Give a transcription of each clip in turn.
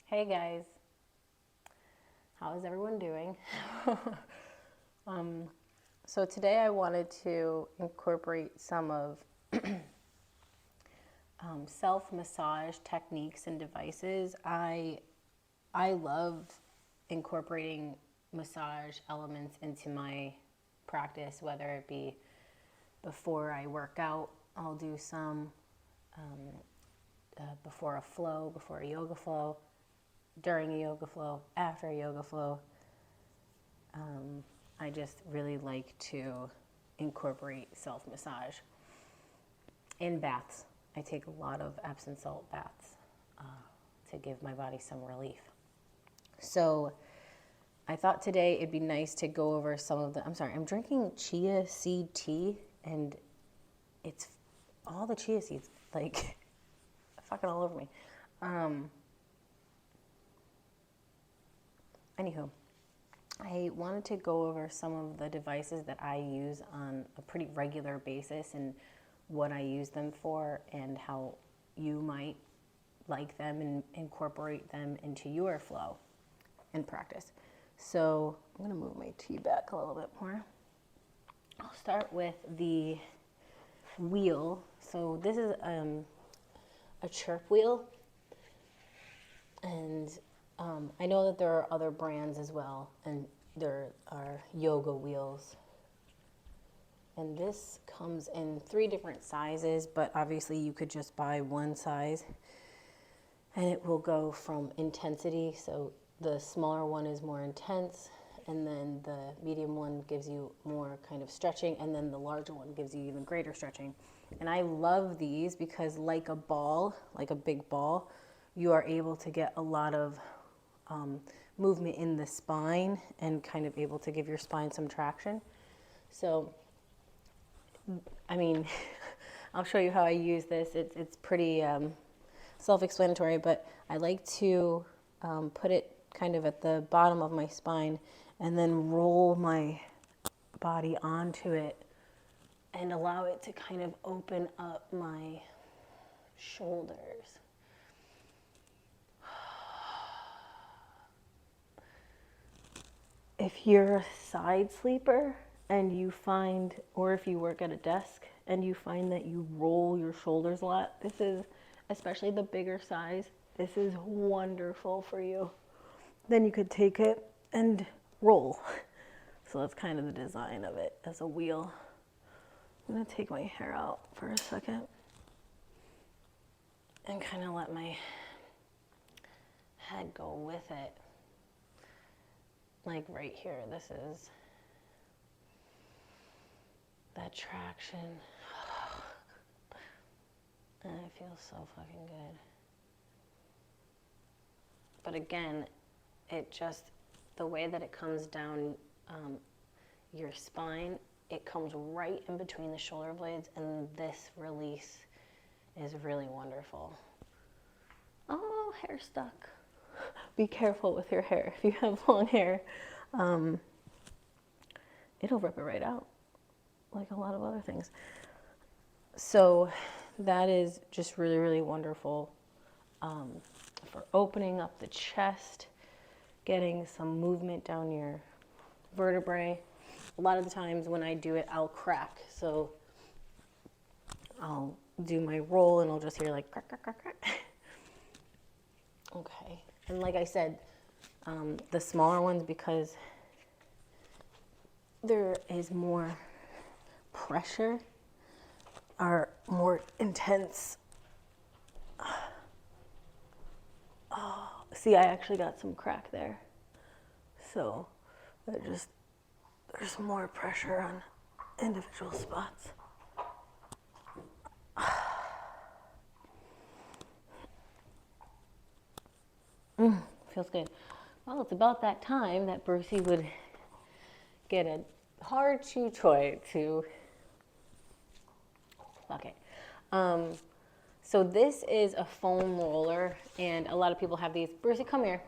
Hey guys, how is everyone doing? So today I wanted to incorporate some of self-massage techniques and devices. I love incorporating massage elements into my practice, whether it be before I work out, I'll do some before a flow, before a yoga flow, during a yoga flow, after a yoga flow. I just really like to incorporate self-massage in baths. I take a lot of Epsom salt baths to give my body some relief. So I thought today it'd be nice to go over some of the, I'm drinking chia seed tea, and it's all the chia seeds, like, fucking all over me. Anywho, I wanted to go over some of the devices that I use on a pretty regular basis and what I use them for and how you might like them and incorporate them into your flow and practice. So I'm going to move my tea back a little bit more. I'll start with the wheel. So this is a chirp wheel, and I know that there are other brands as well, and there are yoga wheels. And this comes in 3 different sizes, but obviously you could just buy one size. And it will go from intensity, so the smaller one is more intense, and then the medium one gives you more kind of stretching, and then the larger one gives you even greater stretching. And I love these because like a ball, like a big ball, you are able to get a lot of movement in the spine and kind of able to give your spine some traction. So, I mean, I'll show you how I use this. It's pretty self-explanatory, but I like to put it kind of at the bottom of my spine and then roll my body onto it and allow it to kind of open up my shoulders. If you're a side sleeper and you find, or if you work at a desk and you find that you roll your shoulders a lot, this is, especially the bigger size, this is wonderful for you. Then you could take it and roll. So that's kind of the design of it as a wheel. I'm gonna take my hair out for a second and kind of let my head go with it. Like right here, this is that traction. And it feels so fucking good. But again, it just, the way that it comes down your spine, it comes right in between the shoulder blades, and this release is really wonderful. Oh, hair stuck. Be careful with your hair. If you have long hair, it'll rip it right out, like a lot of other things. So that is just really, really wonderful for opening up the chest, getting some movement down your vertebrae. A lot of the times when I do it, I'll crack. So I'll do my roll and I'll just hear like crack, crack, crack, crack. Okay. And like I said, the smaller ones, because there is more pressure, are more intense. Oh, see, I actually got some crack there. So there's more pressure on individual spots. Feels good. Well, it's about that time that Brucey would get a hard chew toy to, okay. So this is a foam roller, and a lot of people have these. Brucey, come here.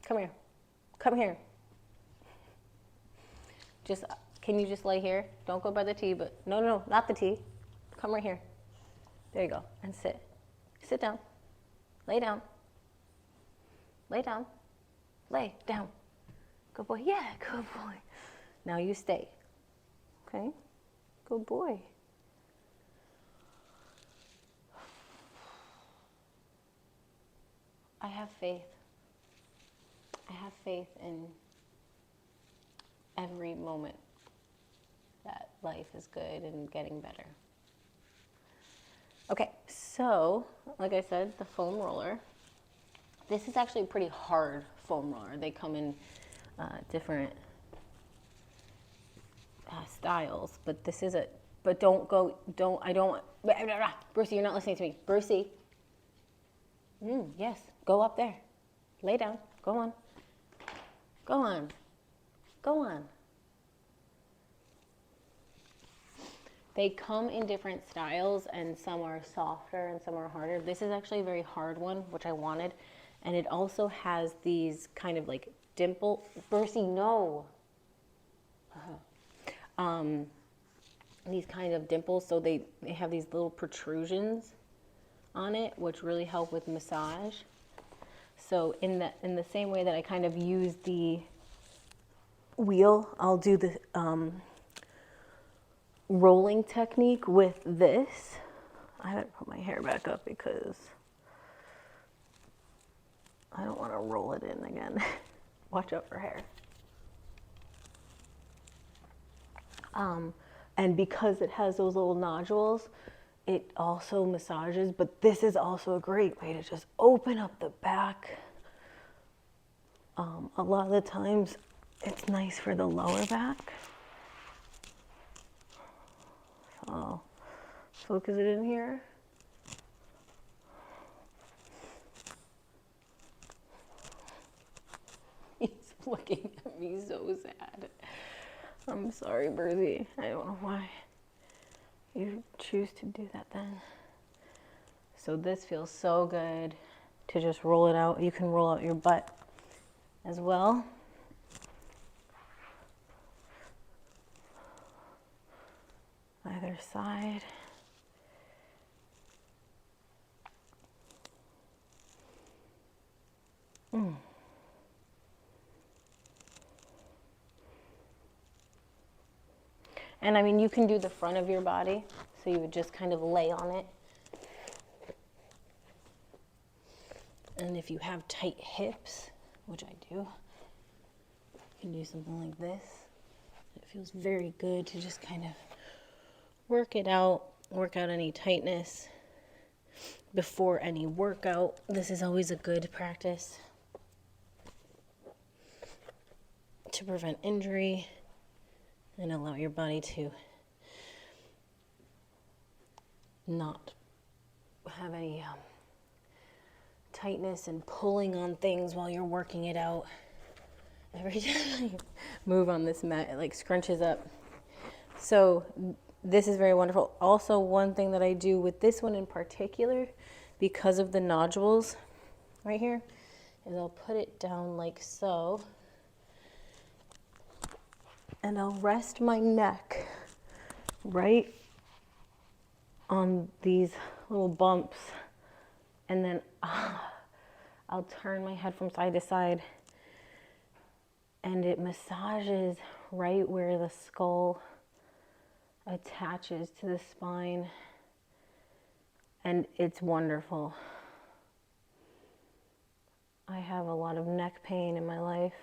Come here. Come here. Just, can you just lay here? Don't go by the tea, but no, not the tea. Come right here. There you go. And sit. Sit down. Lay down. Lay down. Lay down. Good boy. Yeah, good boy. Now you stay. Okay? Good boy. I have faith. I have faith in every moment that life is good and getting better. Okay, so like I said, the foam roller. This is actually a pretty hard foam roller. They come in different styles, but this is but Brucey, you're not listening to me. Brucey. Yes, go up there. Lay down. Go on. Go on. Go on. They come in different styles, and some are softer and some are harder. This is actually a very hard one, which I wanted. And it also has these kind of like dimple. Bercy, no. These kind of dimples, so they have these little protrusions on it, which really help with massage. So in the same way that I kind of use the wheel, I'll do the rolling technique with this. I haven't put my hair back up because I don't want to roll it in again. Watch out for hair. And because it has those little nodules, it also massages, but this is also a great way to just open up the back. A lot of the times it's nice for the lower back. So focus it in here. He's looking at me so sad. I'm sorry, Bertie. I don't know why you choose to do that then. So this feels so good to just roll it out. You can roll out your butt as well. Either side. And I mean, you can do the front of your body, so you would just kind of lay on it. And if you have tight hips, which I do, you can do something like this. It feels very good to just kind of work it out, work out any tightness before any workout. This is always a good practice to prevent injury and allow your body to not have any tightness and pulling on things while you're working it out. Every time I move on this mat, it like scrunches up. So this is very wonderful. Also, one thing that I do with this one in particular, because of the nodules right here, is I'll put it down like so. And I'll rest my neck right on these little bumps. And then I'll turn my head from side to side. And it massages right where the skull attaches to the spine. And it's wonderful. I have a lot of neck pain in my life.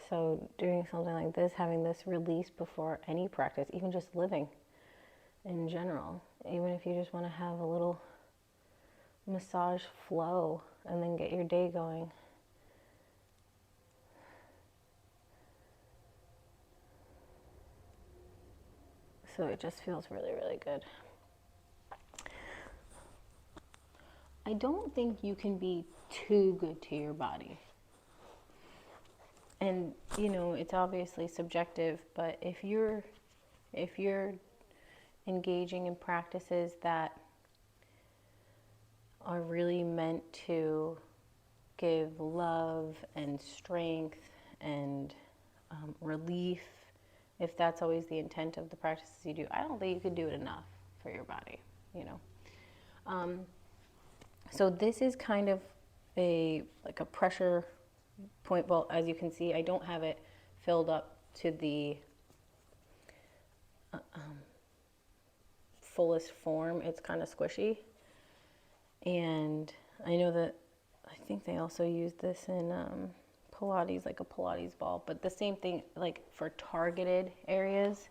So doing something like this, having this release before any practice, even just living in general, even if you just want to have a little massage flow and then get your day going. So it just feels really, really good. I don't think you can be too good to your body. And, you know, it's obviously subjective, but if you're engaging in practices that are really meant to give love and strength and relief, if that's always the intent of the practices you do, I don't think you can do it enough for your body, you know. So this is kind of like a pressure point. Well, as you can see, I don't have it filled up to the fullest form. It's kind of squishy. And I know that, I think they also use this in Pilates, like a Pilates ball, but the same thing, like for targeted areas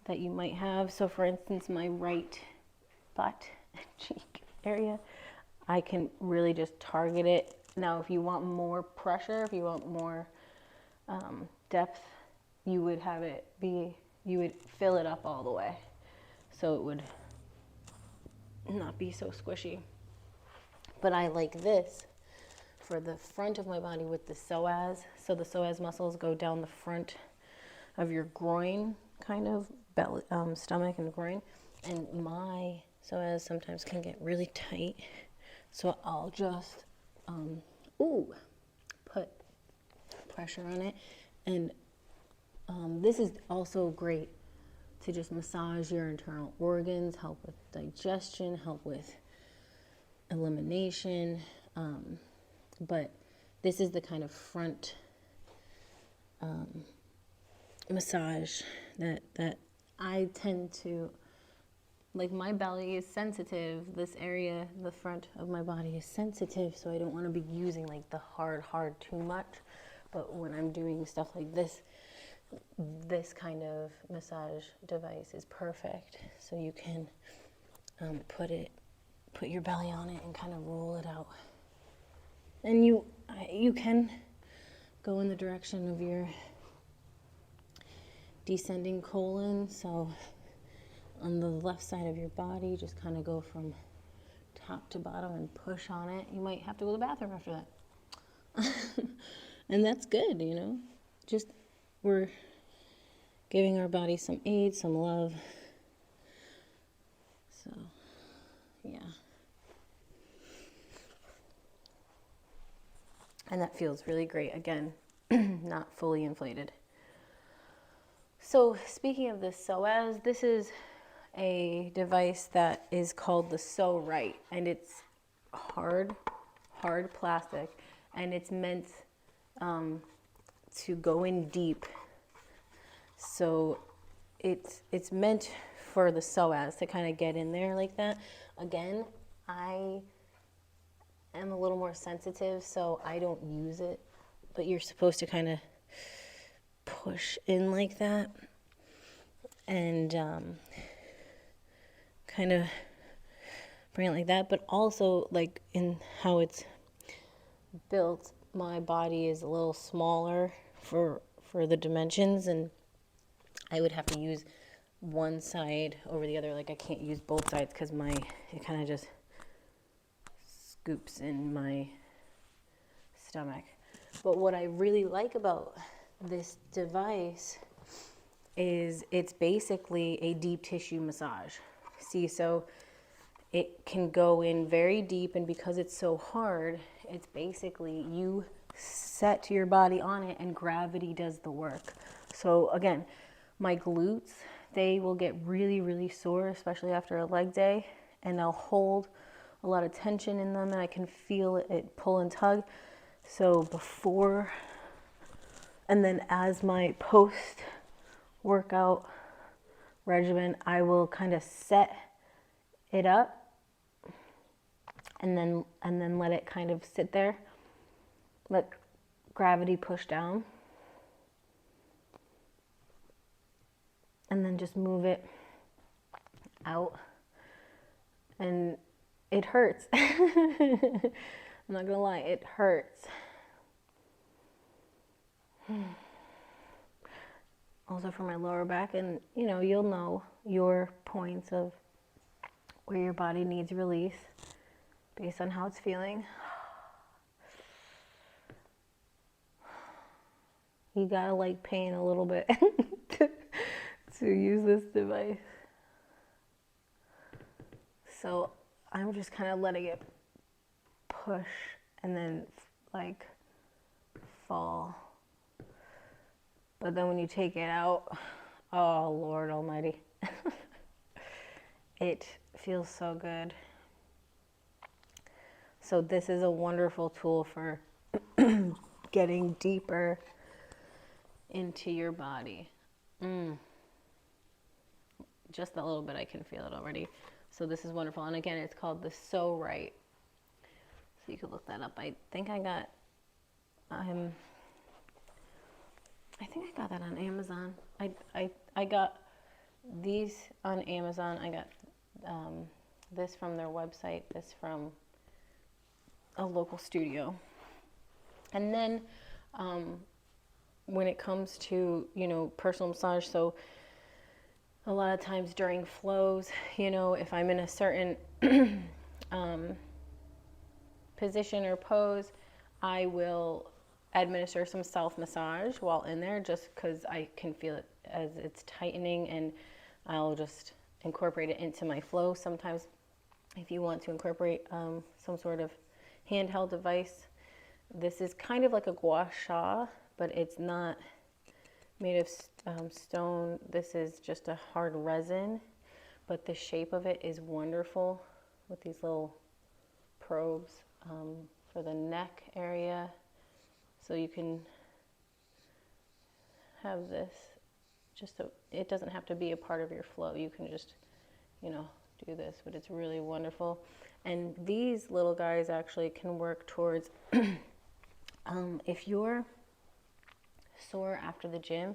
that you might have. So for instance, my right butt and cheek area, I can really just target it. Now, if you want more pressure, if you want more depth, you would have it be, you would fill it up all the way, so it would not be so squishy. But I like this for the front of my body with the psoas. So the psoas muscles go down the front of your groin, kind of belly, stomach and groin. And my psoas sometimes can get really tight. So I'll just, put pressure on it. And this is also great to just massage your internal organs, help with digestion, help with elimination. But this is the kind of front massage that I tend to like. My belly is sensitive. This area, the front of my body is sensitive, so I don't want to be using like the hard too much. But when I'm doing stuff like this, this kind of massage device is perfect. So you can put your belly on it and kind of roll it out. And you can go in the direction of your descending colon. So on the left side of your body, just kind of go from top to bottom and push on it. You might have to go to the bathroom after that. And that's good, you know. Just, we're giving our body some aid, some love. So, yeah. And that feels really great. Again, not fully inflated. So speaking of the psoas, this is a device that is called the Right, and it's hard plastic, and it's meant to go in deep. So it's meant for the psoas to kind of get in there like that. Again, I am a little more sensitive, so I don't use it, but you're supposed to kind of push in like that and kind of bring it like that. But also, like, in how it's built, my body is a little smaller for the dimensions, and I would have to use one side over the other. Like, I can't use both sides because it kind of just scoops in my stomach. But what I really like about this device is it's basically a deep tissue massage. See, so it can go in very deep, and because it's so hard, it's basically you set your body on it and gravity does the work. So again, my glutes, they will get really sore, especially after a leg day, and they'll hold a lot of tension in them, and I can feel it pull and tug. So before and then as my post workout regimen, I will kind of set it up and then let it kind of sit there, let gravity push down, and then just move it out. And it hurts. I'm not gonna lie, it hurts. Also for my lower back, and you'll know your points of where your body needs release based on how it's feeling. You gotta like pain a little bit to use this device. So I'm just kind of letting it push and then like fall. But then when you take it out, oh Lord Almighty, it feels so good. So this is a wonderful tool for getting deeper into your body. Just a little bit, I can feel it already. So this is wonderful. And again, it's called the So Right. So you could look that up. I think I got that on Amazon. I got these on Amazon. I got this from their website, this from a local studio. And then when it comes to, personal massage, so a lot of times during flows, if I'm in a certain position or pose, I will administer some self-massage while in there, just because I can feel it as it's tightening, and I'll just incorporate it into my flow. Sometimes if you want to incorporate some sort of handheld device, this is kind of like a gua sha, but it's not made of stone. This is just a hard resin, but the shape of it is wonderful with these little probes for the neck area. So you can have this it doesn't have to be a part of your flow. You can just, do this, but it's really wonderful. And these little guys actually can work towards, if you're sore after the gym,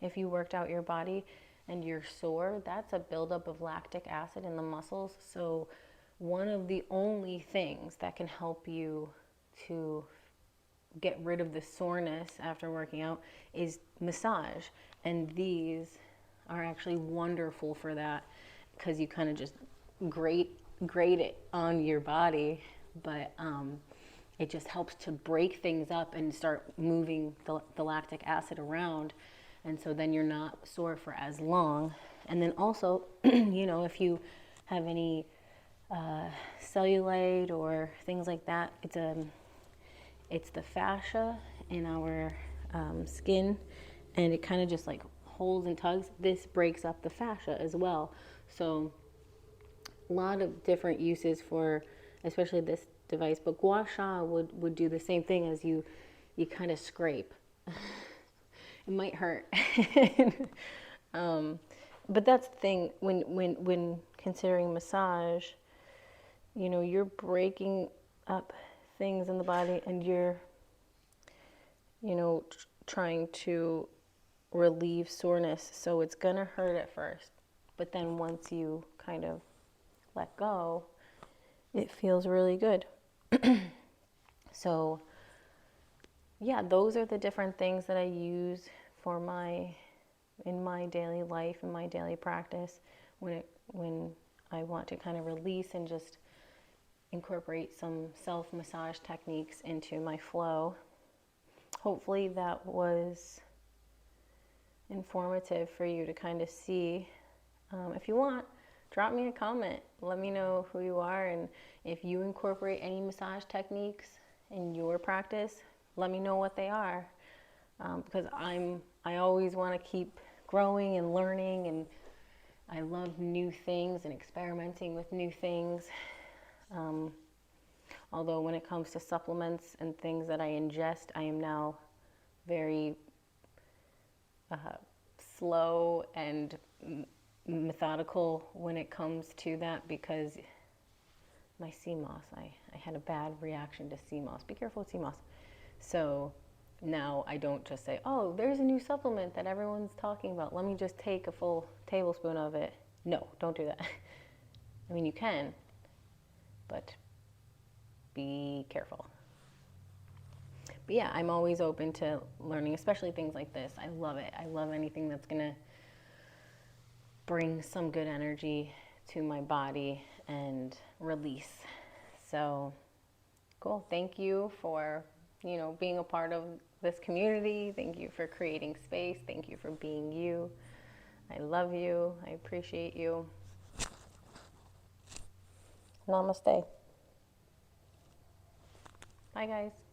if you worked out your body and you're sore, that's a buildup of lactic acid in the muscles. So one of the only things that can help you to get rid of the soreness after working out is massage. And these are actually wonderful for that, because you kind of just grate it on your body, but it just helps to break things up and start moving the lactic acid around, and so then you're not sore for as long. And then also, if you have any cellulite or things like that, it's the fascia in our skin, and it kind of just like holds and tugs. This breaks up the fascia as well. So a lot of different uses for especially this device, but gua sha would do the same thing as you kind of scrape. It might hurt. But that's the thing, when considering massage, you're breaking up things in the body, and you're trying to relieve soreness. So it's gonna hurt at first, but then once you kind of let go, it feels really good. So yeah, those are the different things that I use in my daily life, in my daily practice, when I want to kind of release and just incorporate some self-massage techniques into my flow. Hopefully that was informative for you to kind of see. If you want, drop me a comment. Let me know who you are, and if you incorporate any massage techniques in your practice, let me know what they are, because I always want to keep growing and learning, and I love new things and experimenting with new things. Although when it comes to supplements and things that I ingest, I am now very slow and methodical when it comes to that, because my sea moss, I had a bad reaction to sea moss. Be careful with sea moss. So now I don't just say, oh, there's a new supplement that everyone's talking about, let me just take a full tablespoon of it. No, don't do that. I mean, you can, but be careful. But yeah, I'm always open to learning, especially things like this. I love it. I love anything that's gonna bring some good energy to my body and release. So cool. Thank you for, being a part of this community. Thank you for creating space. Thank you for being you. I love you. I appreciate you. Namaste. Bye, guys.